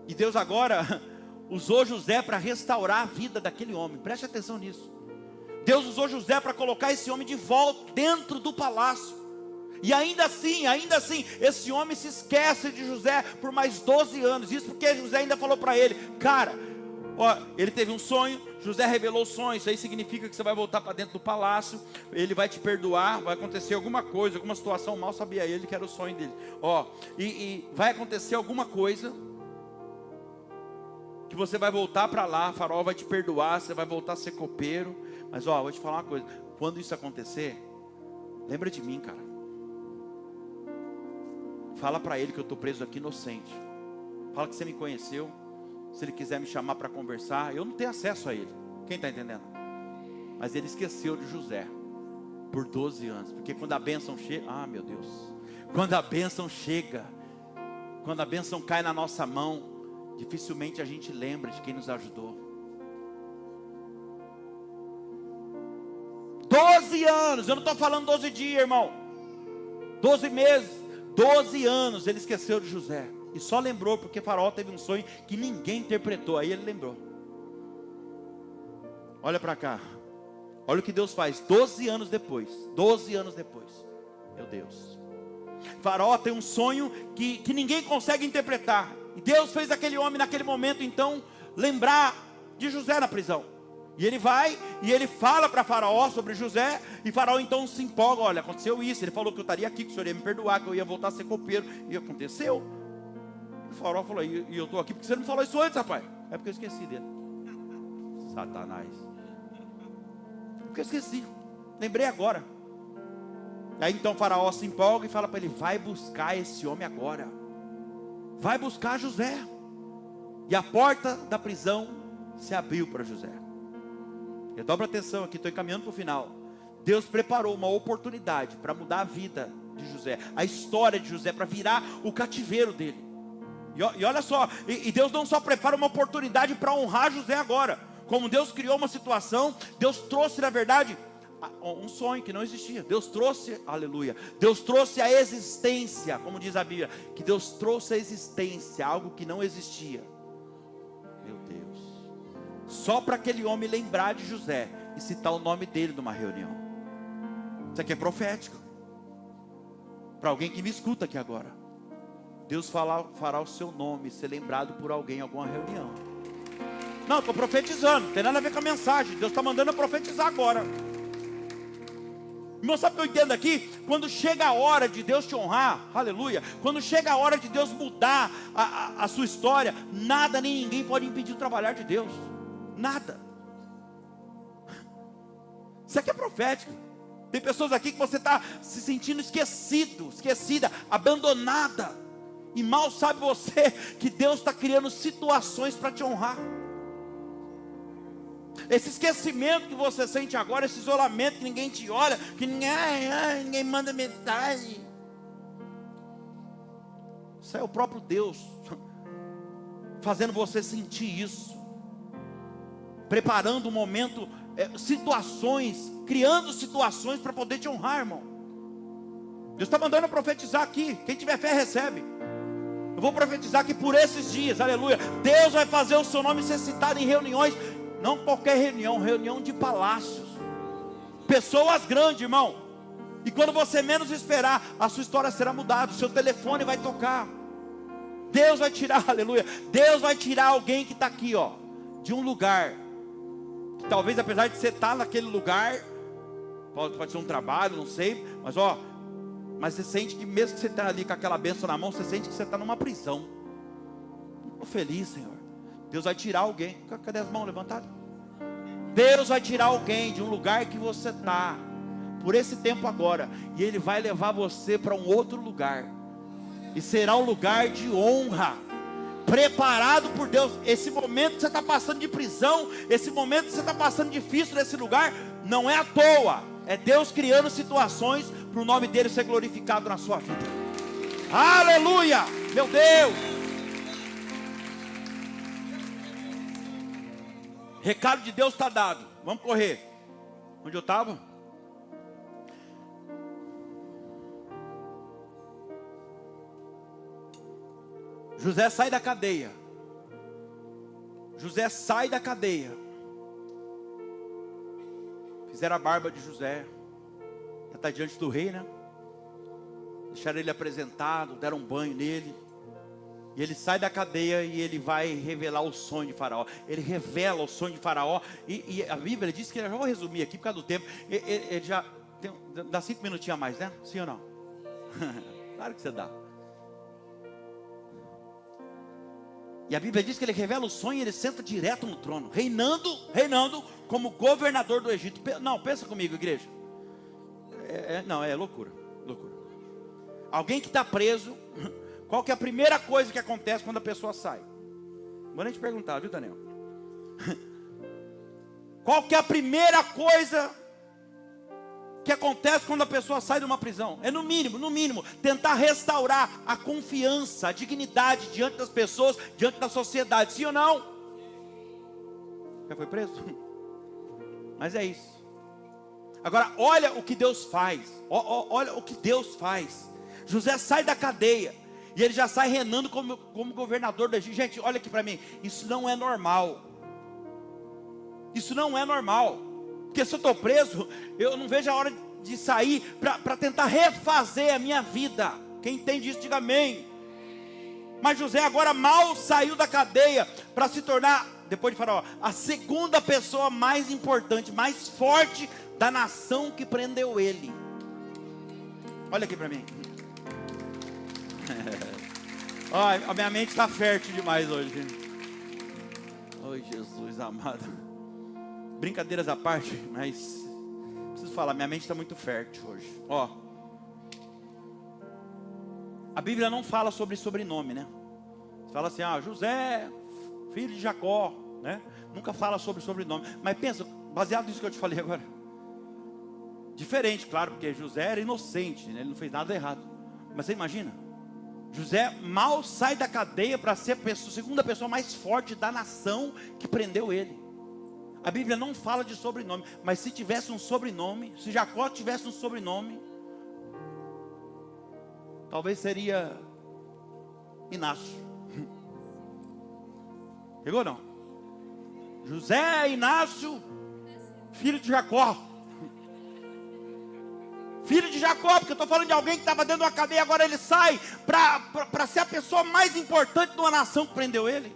E Deus agora usou José para restaurar a vida daquele homem. Preste atenção nisso. Deus usou José para colocar esse homem de volta dentro do palácio. E ainda assim, esse homem se esquece de José por mais 12 anos. Isso porque José ainda falou para ele, cara, ó, ele teve um sonho, José revelou o sonho. Isso aí significa que você vai voltar para dentro do palácio, ele vai te perdoar, vai acontecer alguma coisa, alguma situação, mal sabia ele que era o sonho dele. Ó, e vai acontecer alguma coisa, que você vai voltar para lá, Faraó vai te perdoar, você vai voltar a ser copeiro. Mas ó, vou te falar uma coisa, quando isso acontecer, lembra de mim, cara. Fala para ele que eu estou preso aqui inocente. Fala que você me conheceu. Se ele quiser me chamar para conversar, eu não tenho acesso a ele. Quem está entendendo? Mas ele esqueceu de José por 12 anos. Porque quando a bênção chega, meu Deus, quando a bênção chega, quando a bênção cai na nossa mão, dificilmente a gente lembra de quem nos ajudou. 12 anos, eu não estou falando 12 dias, irmão, 12 meses, 12 anos ele esqueceu de José. E só lembrou porque Faraó teve um sonho que ninguém interpretou. Aí ele lembrou. Olha para cá. Olha o que Deus faz 12 anos depois. 12 anos depois. Meu Deus. Faraó tem um sonho que ninguém consegue interpretar. E Deus fez aquele homem naquele momento então lembrar de José na prisão. E ele vai e ele fala para Faraó sobre José. E Faraó então se empolga. Olha, aconteceu isso. Ele falou que eu estaria aqui, que o senhor ia me perdoar, que eu ia voltar a ser copeiro. E aconteceu. O Faraó falou, e eu estou aqui porque você não falou isso antes, rapaz. É porque eu esqueci dele. Satanás. Porque eu esqueci. Lembrei agora. Aí então Faraó se empolga e fala para ele, vai buscar esse homem agora. Vai buscar José. E a porta da prisão se abriu para José. Dobra atenção aqui, estou encaminhando para o final. Deus preparou uma oportunidade para mudar a vida de José, a história de José, para virar o cativeiro dele. E olha só, e Deus não só prepara uma oportunidade para honrar José agora, como Deus criou uma situação, Deus trouxe na verdade um sonho que não existia. Deus trouxe, aleluia, Deus trouxe a existência, como diz a Bíblia, que Deus trouxe a existência, algo que não existia. Meu Deus, só para aquele homem lembrar de José e citar o nome dele numa reunião. Isso aqui é profético, para alguém que me escuta aqui agora. Deus fará o seu nome ser lembrado por alguém em alguma reunião. Não, estou profetizando, não tem nada a ver com a mensagem. Deus está mandando eu profetizar agora. Irmão, sabe o que eu entendo aqui? Quando chega a hora de Deus te honrar, aleluia, quando chega a hora de Deus mudar a sua história, nada nem ninguém pode impedir o trabalhar de Deus. Nada. Isso aqui é profético. Tem pessoas aqui que você está se sentindo esquecido, esquecida, abandonada. E mal sabe você que Deus está criando situações para te honrar. Esse esquecimento que você sente agora, esse isolamento que ninguém te olha, que ninguém manda mensagem. Isso é o próprio Deus fazendo você sentir isso. Preparando um momento, situações, criando situações para poder te honrar, irmão. Deus está mandando eu profetizar aqui. Quem tiver fé recebe. Eu vou profetizar que por esses dias, aleluia, Deus vai fazer o seu nome ser citado em reuniões. Não qualquer reunião, reunião de palácios. Pessoas grandes, irmão. E quando você menos esperar, a sua história será mudada, o seu telefone vai tocar. Deus vai tirar, aleluia, Deus vai tirar alguém que está aqui, ó, de um lugar que talvez, apesar de você estar naquele lugar, pode ser um trabalho, não sei, mas você sente que mesmo que você está ali com aquela bênção na mão, você sente que você está numa prisão. Estou feliz, Senhor. Deus vai tirar alguém. Cadê as mãos levantadas? Deus vai tirar alguém de um lugar que você está, por esse tempo agora, e Ele vai levar você para um outro lugar, e será um lugar de honra, preparado por Deus. Esse momento que você está passando de prisão, esse momento que você está passando difícil nesse lugar, não é à toa, é Deus criando situações para o nome dele ser glorificado na sua vida. Aleluia, meu Deus. Recado de Deus está dado. Vamos correr. Onde eu estava? José sai da cadeia. José sai da cadeia. Fizeram a barba de José. Já está diante do rei, né? Deixaram ele apresentado, deram um banho nele. E ele sai da cadeia e ele vai revelar o sonho de Faraó. Ele revela o sonho de Faraó. E a Bíblia diz que, eu já vou resumir aqui por causa do tempo. Ele já dá 5 minutinhos a mais, né? Sim ou não? Claro que você dá. E a Bíblia diz que ele revela o sonho e ele senta direto no trono, reinando como governador do Egito. Não, pensa comigo, igreja. É loucura. Alguém que está preso, qual que é a primeira coisa que acontece quando a pessoa sai? Vou nem te perguntar, viu, Daniel? Qual que é a primeira coisa que acontece quando a pessoa sai de uma prisão? É no mínimo, tentar restaurar a confiança, a dignidade diante das pessoas, diante da sociedade, sim ou não? Já foi preso? Mas é isso. Agora, olha o que Deus faz, olha o que Deus faz. José sai da cadeia, e ele já sai reinando como governador do Egito. Gente, olha aqui para mim, isso não é normal. Isso não é normal. Porque se eu estou preso, eu não vejo a hora de sair para tentar refazer a minha vida. Quem entende isso, diga amém. Mas José agora mal saiu da cadeia para se tornar, depois de Faraó, a segunda pessoa mais importante, mais forte da nação que prendeu ele. Olha aqui para mim. A minha mente está fértil demais hoje. Oi, Jesus amado. Brincadeiras à parte, mas preciso falar, minha mente está muito fértil hoje. A Bíblia não fala sobre sobrenome, né? Fala assim, José, filho de Jacó, né? Nunca fala sobre sobrenome. Mas pensa, baseado nisso que eu te falei agora. Diferente, claro, porque José era inocente, né? Ele não fez nada errado. Mas você imagina, José mal sai da cadeia para ser a segunda pessoa mais forte da nação que prendeu ele. A Bíblia não fala de sobrenome, mas se tivesse um sobrenome, se Jacó tivesse um sobrenome, talvez seria Inácio. Pegou não? José Inácio, filho de Jacó. Filho de Jacó, porque eu estou falando de alguém que estava dentro de uma cadeia, agora ele sai para ser a pessoa mais importante de uma nação que prendeu ele.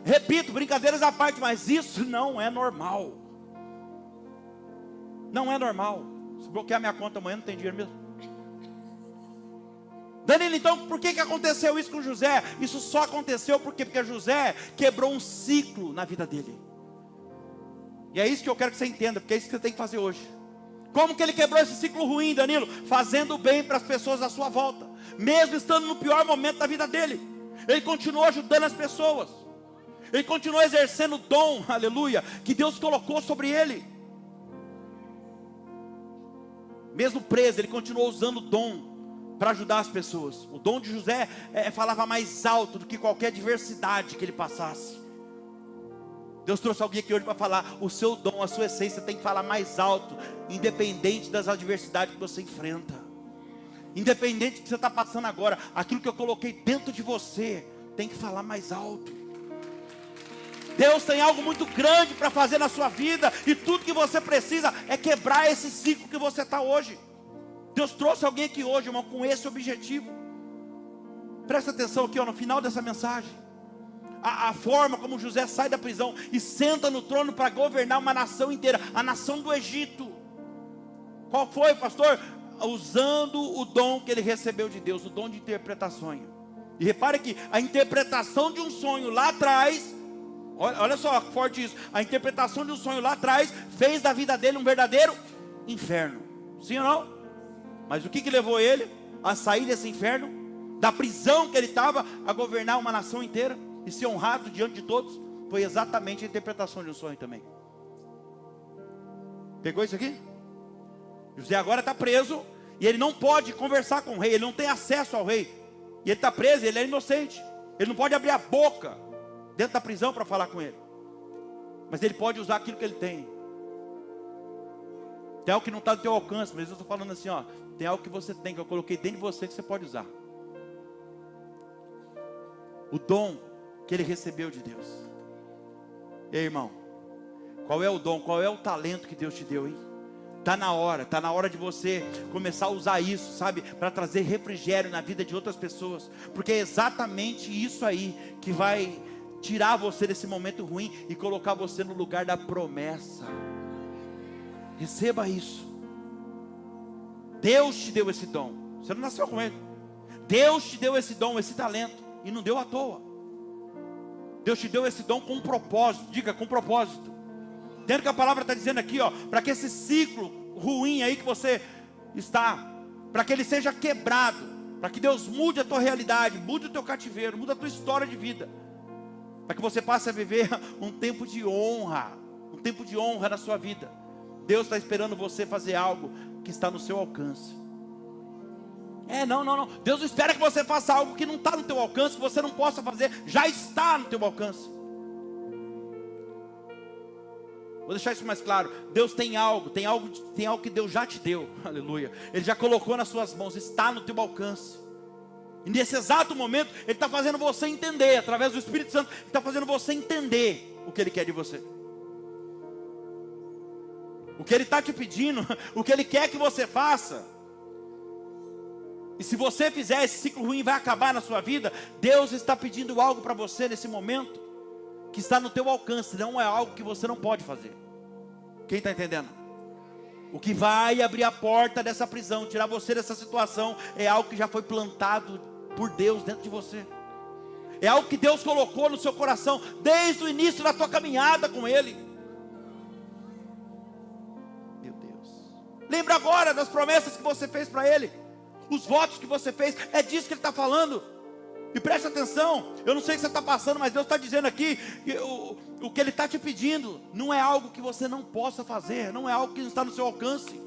Repito, brincadeiras à parte, mas isso não é normal. Não é normal. Se bloquear minha conta amanhã, não tem dinheiro mesmo. Danilo, então por que aconteceu isso com José? Isso só aconteceu porque José quebrou um ciclo na vida dele. E é isso que eu quero que você entenda, porque é isso que você tem que fazer hoje. Como que ele quebrou esse ciclo ruim, Danilo? Fazendo bem para as pessoas à sua volta. Mesmo estando no pior momento da vida dele, ele continuou ajudando as pessoas. Ele continuou exercendo o dom, aleluia, que Deus colocou sobre ele. Mesmo preso, ele continuou usando o dom para ajudar as pessoas. O dom de José falava mais alto do que qualquer adversidade que ele passasse. Deus trouxe alguém aqui hoje para falar, o seu dom, a sua essência tem que falar mais alto, independente das adversidades que você enfrenta. Independente do que você está passando agora, aquilo que eu coloquei dentro de você, tem que falar mais alto. Deus tem algo muito grande para fazer na sua vida, e tudo que você precisa é quebrar esse ciclo que você está hoje. Deus trouxe alguém aqui hoje, irmão, com esse objetivo. Presta atenção aqui, no final dessa mensagem. A forma como José sai da prisão e senta no trono para governar uma nação inteira, a nação do Egito. Qual foi, pastor? Usando o dom que ele recebeu de Deus, o dom de interpretação. E repare que a interpretação de um sonho lá atrás, olha só que forte isso, a interpretação de um sonho lá atrás fez da vida dele um verdadeiro inferno. Sim ou não? Mas o que levou ele a sair desse inferno, da prisão que ele estava, a governar uma nação inteira e ser honrado diante de todos? Foi exatamente a interpretação de um sonho também. Pegou isso aqui? José agora está preso e ele não pode conversar com o rei, ele não tem acesso ao rei. E ele está preso, ele é inocente, ele não pode abrir a boca dentro da prisão para falar com ele, mas ele pode usar aquilo que ele tem. Tem algo que não está do teu alcance, mas eu estou falando assim, tem algo que você tem, que eu coloquei dentro de você, que você pode usar. O dom que ele recebeu de Deus. Ei, irmão, qual é o dom, qual é o talento que Deus te deu, hein? Está na hora de você começar a usar isso, sabe, para trazer refrigério na vida de outras pessoas, porque é exatamente isso aí que vai tirar você desse momento ruim e colocar você no lugar da promessa. Receba isso. Deus te deu esse dom, você não nasceu com ele. Deus te deu esse dom, esse talento, e não deu à toa. Deus te deu esse dom com um propósito. Diga, com propósito. Dentro que a palavra está dizendo aqui, para que esse ciclo ruim aí que você está, para que ele seja quebrado, para que Deus mude a tua realidade, mude o teu cativeiro, mude a tua história de vida. para que você passe a viver um tempo de honra na sua vida. Deus está esperando você fazer algo que está no seu alcance. Não. Deus não espera que você faça algo que não está no teu alcance, que você não possa fazer, já está no teu alcance. Vou deixar isso mais claro. Deus tem algo que Deus já te deu. Aleluia. Ele já colocou nas suas mãos, está no teu alcance. E nesse exato momento, Ele está fazendo você entender, através do Espírito Santo, Ele está fazendo você entender o que Ele quer de você. O que Ele está te pedindo, o que Ele quer que você faça. E se você fizer, esse ciclo ruim vai acabar na sua vida. Deus está pedindo algo para você nesse momento, que está no teu alcance, não é algo que você não pode fazer. Quem está entendendo? O que vai abrir a porta dessa prisão, tirar você dessa situação, é algo que já foi plantado por Deus dentro de você. É algo que Deus colocou no seu coração, desde o início da tua caminhada com Ele. Meu Deus. Lembra agora das promessas que você fez para Ele. Os votos que você fez, é disso que Ele está falando. E preste atenção, eu não sei o que você está passando, mas Deus está dizendo aqui, que o que Ele está te pedindo, não é algo que você não possa fazer, não é algo que não está no seu alcance.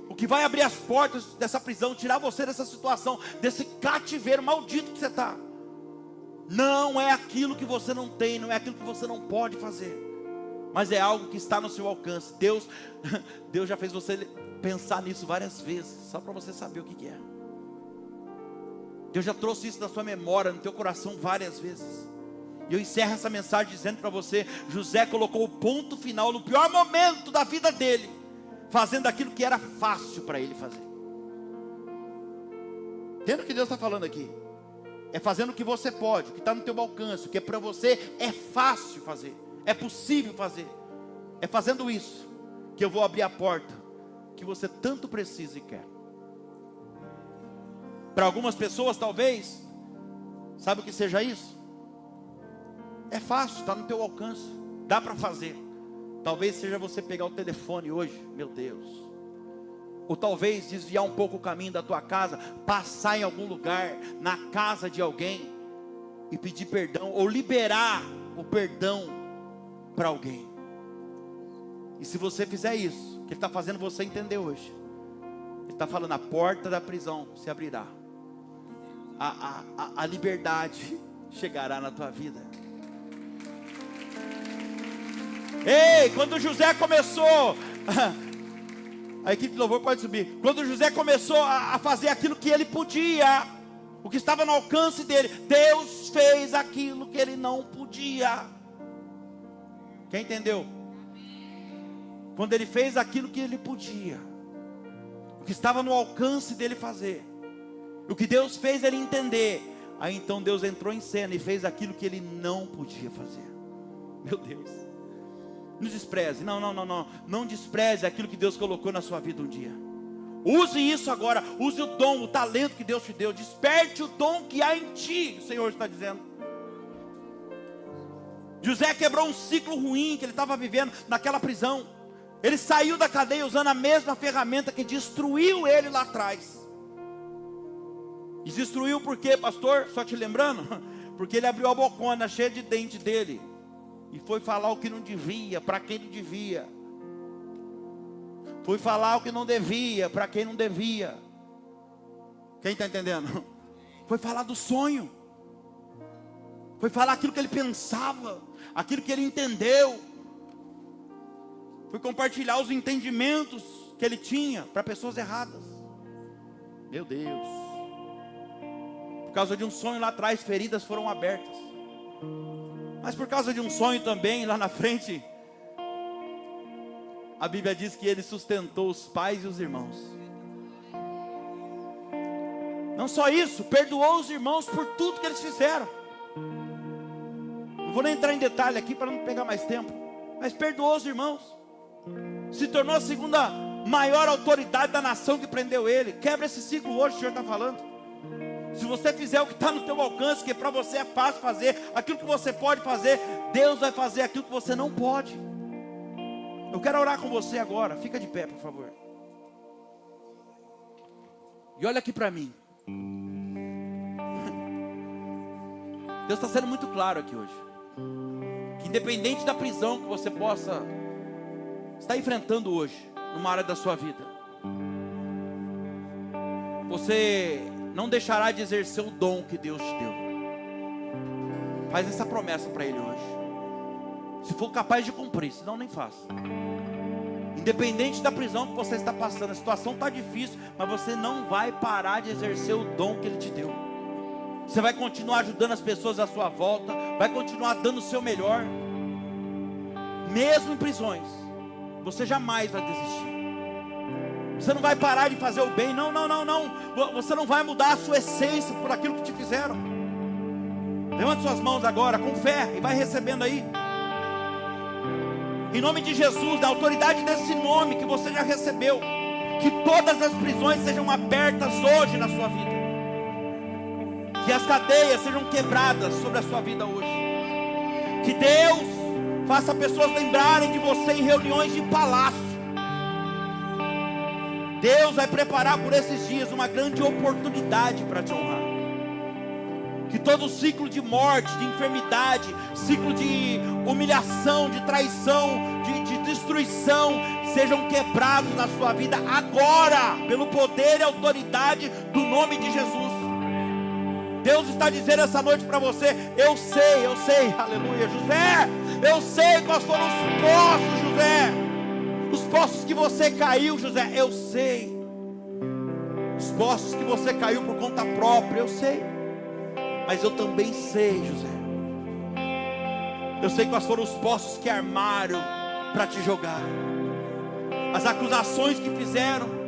O que vai abrir as portas dessa prisão, tirar você dessa situação, desse cativeiro maldito que você está, não é aquilo que você não tem, não é aquilo que você não pode fazer, mas é algo que está no seu alcance. Deus já fez você pensar nisso várias vezes, só para você saber o que é. Deus já trouxe isso na sua memória, no teu coração várias vezes. E eu encerro essa mensagem dizendo para você, José colocou o ponto final no pior momento da vida dele, fazendo aquilo que era fácil para ele fazer. Entenda o que Deus está falando aqui? É fazendo o que você pode, o que está no teu alcance, o que para você é fácil fazer, é possível fazer. É fazendo isso que eu vou abrir a porta que você tanto precisa e quer. Para algumas pessoas talvez, sabe o que seja isso? É fácil, está no teu alcance, dá para fazer. Talvez seja você pegar o telefone hoje, meu Deus. Ou talvez desviar um pouco o caminho da tua casa, passar em algum lugar, na casa de alguém, e pedir perdão, ou liberar o perdão para alguém. E se você fizer isso, o que Ele está fazendo você entender hoje, Ele está falando, a porta da prisão se abrirá. A liberdade chegará na tua vida. Ei, quando José começou, a equipe de louvor pode subir. Quando José começou a fazer aquilo que ele podia, o que estava no alcance dele, Deus fez aquilo que ele não podia. Quem entendeu? Quando ele fez aquilo que ele podia, o que estava no alcance dele fazer, o que Deus fez ele entender, aí então Deus entrou em cena e fez aquilo que ele não podia fazer. Meu Deus, não despreze, não despreze aquilo que Deus colocou na sua vida um dia. Use isso agora, use o dom, o talento que Deus te deu, desperte o dom que há em ti, o Senhor está dizendo. José quebrou um ciclo ruim que ele estava vivendo naquela prisão. Ele saiu da cadeia usando a mesma ferramenta que destruiu ele lá atrás. E destruiu por quê, pastor? Só te lembrando, porque ele abriu a bocona cheia de dente dele e foi falar o que não devia, para quem não devia. Foi falar o que não devia, para quem não devia. Quem está entendendo? Foi falar do sonho. Foi falar aquilo que ele pensava, aquilo que ele entendeu. Foi compartilhar os entendimentos que ele tinha para pessoas erradas. Meu Deus. Por causa de um sonho lá atrás, feridas foram abertas. Mas por causa de um sonho também, lá na frente, a Bíblia diz que ele sustentou os pais e os irmãos. Não só isso, perdoou os irmãos por tudo que eles fizeram. Não vou nem entrar em detalhe aqui para não pegar mais tempo, mas perdoou os irmãos. Se tornou a segunda maior autoridade da nação que prendeu ele. Quebra esse ciclo hoje, o Senhor está falando. Se você fizer o que está no teu alcance, que para você é fácil fazer, aquilo que você pode fazer, Deus vai fazer aquilo que você não pode. Eu quero orar com você agora. Fica de pé, por favor. E olha aqui para mim. Deus está sendo muito claro aqui hoje. Que independente da prisão que você possa estar enfrentando hoje, numa área da sua vida, você não deixará de exercer o dom que Deus te deu. Faz essa promessa para Ele hoje. Se for capaz de cumprir, senão nem faça. Independente da prisão que você está passando, a situação está difícil, mas você não vai parar de exercer o dom que Ele te deu. Você vai continuar ajudando as pessoas à sua volta, vai continuar dando o seu melhor, mesmo em prisões. Você jamais vai desistir. Você não vai parar de fazer o bem, não. Você não vai mudar a sua essência por aquilo que te fizeram. Levante suas mãos agora com fé e vai recebendo aí. Em nome de Jesus, na autoridade desse nome que você já recebeu, que todas as prisões sejam abertas hoje na sua vida. Que as cadeias sejam quebradas sobre a sua vida hoje. Que Deus faça pessoas lembrarem de você em reuniões de palácio. Deus vai preparar por esses dias uma grande oportunidade para te honrar. Que todo ciclo de morte, de enfermidade, ciclo de humilhação, de traição, de destruição, sejam quebrados na sua vida agora, pelo poder e autoridade do nome de Jesus. Deus está dizendo essa noite para você: eu sei, aleluia, José, eu sei quais foram os poços, José, os poços que você caiu, José, eu sei, os poços que você caiu por conta própria, eu sei, mas eu também sei, José, eu sei quais foram os poços que armaram para te jogar, as acusações que fizeram,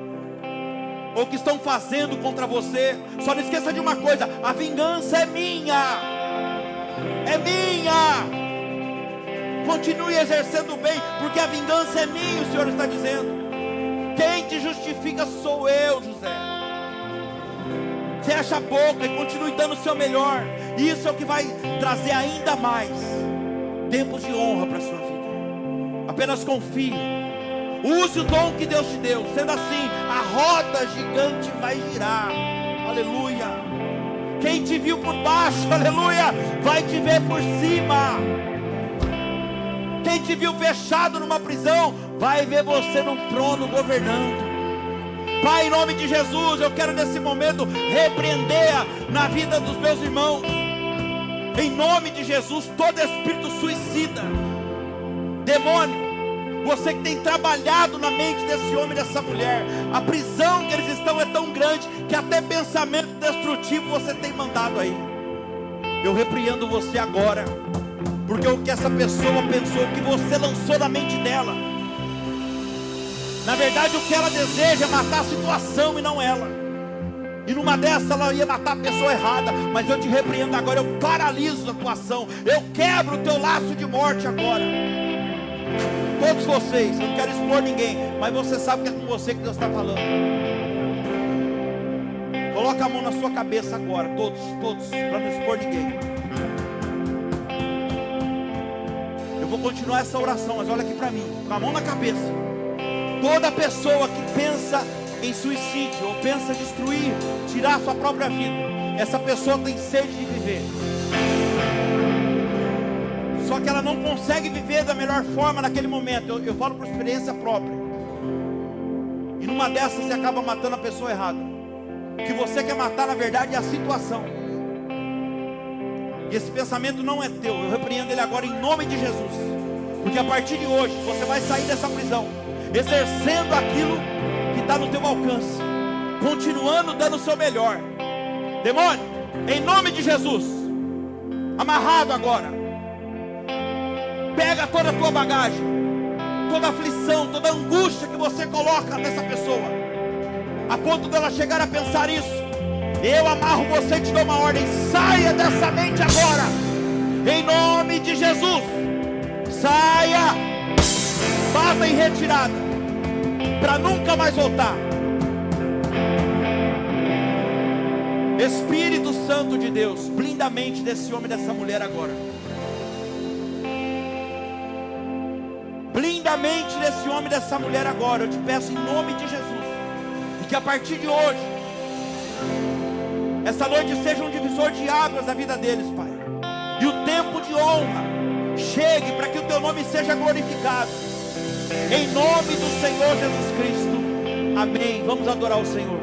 ou que estão fazendo contra você. Só não esqueça de uma coisa: a vingança é minha. Continue exercendo o bem, porque a vingança é minha, o Senhor está dizendo. Quem te justifica sou eu, José. Fecha a boca e continue dando o seu melhor. Isso é o que vai trazer ainda mais tempos de honra para a sua vida. Apenas confie. Use o dom que Deus te deu. Sendo assim, a roda gigante vai girar. Aleluia. Quem te viu por baixo, aleluia, vai te ver por cima. Quem te viu fechado numa prisão, vai ver você num trono governando. Pai, em nome de Jesus, eu quero nesse momento repreender na vida dos meus irmãos. Em nome de Jesus, todo espírito suicida, demônio, você que tem trabalhado na mente desse homem e dessa mulher, a prisão que eles estão é tão grande que até pensamento destrutivo você tem mandado aí. Eu repreendo você agora, porque o que essa pessoa pensou, o que você lançou na mente dela, na verdade o que ela deseja é matar a situação e não ela. E numa dessa ela ia matar a pessoa errada, mas eu te repreendo agora, eu paraliso a tua ação, eu quebro o teu laço de morte agora. Todos vocês, eu não quero expor ninguém, mas você sabe que é com você que Deus está falando. Coloca a mão na sua cabeça agora, todos, para não expor ninguém. Eu vou continuar essa oração, mas olha aqui para mim, com a mão na cabeça. Toda pessoa que pensa em suicídio, ou pensa em destruir, tirar a sua própria vida, essa pessoa tem sede de viver. Só que ela não consegue viver da melhor forma naquele momento. Eu falo por experiência própria. E numa dessas você acaba matando a pessoa errada. O que você quer matar na verdade é a situação. E esse pensamento não é teu. Eu repreendo ele agora em nome de Jesus. Porque a partir de hoje você vai sair dessa prisão exercendo aquilo que está no teu alcance, continuando dando o seu melhor. Demônio, em nome de Jesus, amarrado agora. Pega toda a tua bagagem, toda a aflição, toda a angústia que você coloca nessa pessoa, a ponto dela chegar a pensar isso. Eu amarro você e te dou uma ordem: saia dessa mente agora, em nome de Jesus. Saia, bata em retirada, para nunca mais voltar. Espírito Santo de Deus, blinda a mente desse homem e dessa mulher agora. Blinda a mente desse homem e dessa mulher agora. Eu te peço em nome de Jesus. E que a partir de hoje, essa noite seja um divisor de águas na vida deles, Pai. e o tempo de honra chegue para que o teu nome seja glorificado, em nome do Senhor Jesus Cristo, amém. Vamos adorar o Senhor.